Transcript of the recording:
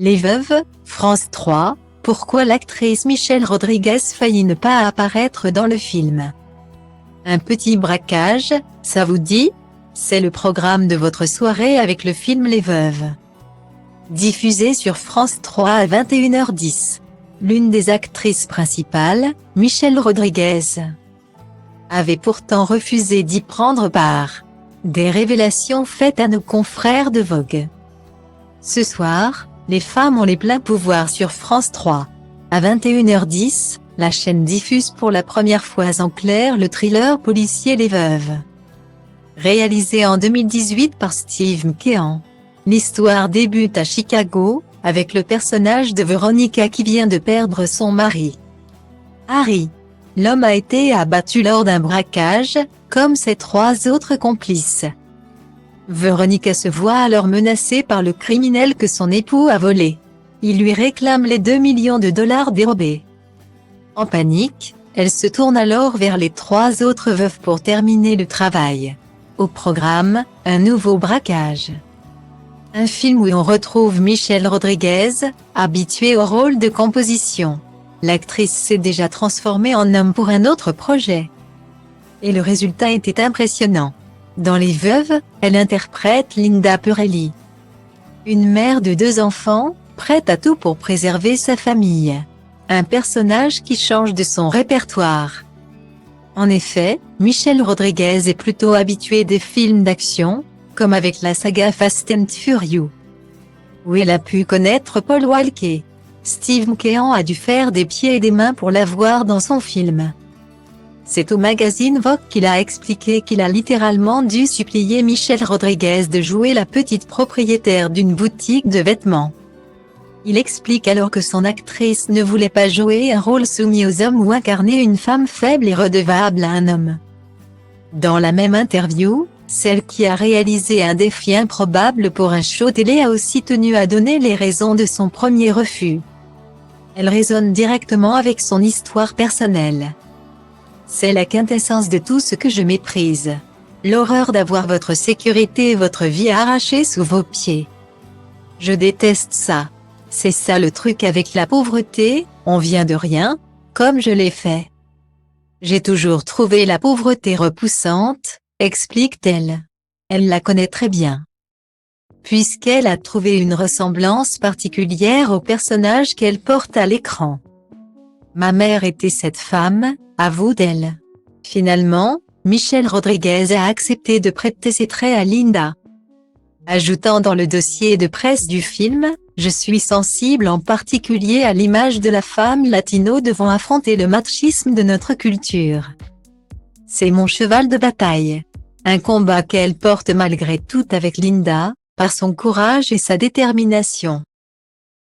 Les Veuves, France 3, pourquoi l'actrice Michelle Rodriguez faillit ne pas apparaître dans le film? Un petit braquage, ça vous dit? C'est le programme de votre soirée avec le film Les Veuves. Diffusé sur France 3 à 21h10. L'une des actrices principales, Michelle Rodriguez, avait pourtant refusé d'y prendre part. Des révélations faites à nos confrères de Vogue. Ce soir, les femmes ont les pleins pouvoirs sur France 3. À 21h10, la chaîne diffuse pour la première fois en clair le thriller policier Les Veuves. Réalisé en 2018 par Steve McKean. L'histoire débute à Chicago, avec le personnage de Veronica qui vient de perdre son mari. Harry. L'homme a été abattu lors d'un braquage, comme ses 3 autres complices. Veronica se voit alors menacée par le criminel que son époux a volé. Il lui réclame les 2 millions de dollars dérobés. En panique, elle se tourne alors vers les 3 autres veuves pour terminer le travail. Au programme, un nouveau braquage. Un film où on retrouve Michelle Rodriguez, habituée au rôle de composition. L'actrice s'est déjà transformée en homme pour un autre projet. Et le résultat était impressionnant. Dans Les Veuves, elle interprète Linda Purelli. Une mère de 2 enfants, prête à tout pour préserver sa famille. Un personnage qui change de son répertoire. En effet, Michelle Rodriguez est plutôt habituée des films d'action, comme avec la saga Fast and Furious, où elle a pu connaître Paul Walker. Steve McKean a dû faire des pieds et des mains pour la voir dans son film. C'est au magazine Vogue qu'il a expliqué qu'il a littéralement dû supplier Michelle Rodriguez de jouer la petite propriétaire d'une boutique de vêtements. Il explique alors que son actrice ne voulait pas jouer un rôle soumis aux hommes ou incarner une femme faible et redevable à un homme. Dans la même interview, celle qui a réalisé un défi improbable pour un show télé a aussi tenu à donner les raisons de son premier refus. Elle résonne directement avec son histoire personnelle. C'est la quintessence de tout ce que je méprise. L'horreur d'avoir votre sécurité et votre vie arrachée sous vos pieds. Je déteste ça. C'est ça le truc avec la pauvreté, on vient de rien, comme je l'ai fait. J'ai toujours trouvé la pauvreté repoussante, explique-t-elle. Elle la connaît très bien. Puisqu'elle a trouvé une ressemblance particulière au personnage qu'elle porte à l'écran. Ma mère était cette femme, avoue-t-elle. Finalement, Michelle Rodriguez a accepté de prêter ses traits à Linda. Ajoutant dans le dossier de presse du film, je suis sensible en particulier à l'image de la femme latino devant affronter le machisme de notre culture. C'est mon cheval de bataille. Un combat qu'elle porte malgré tout avec Linda, par son courage et sa détermination.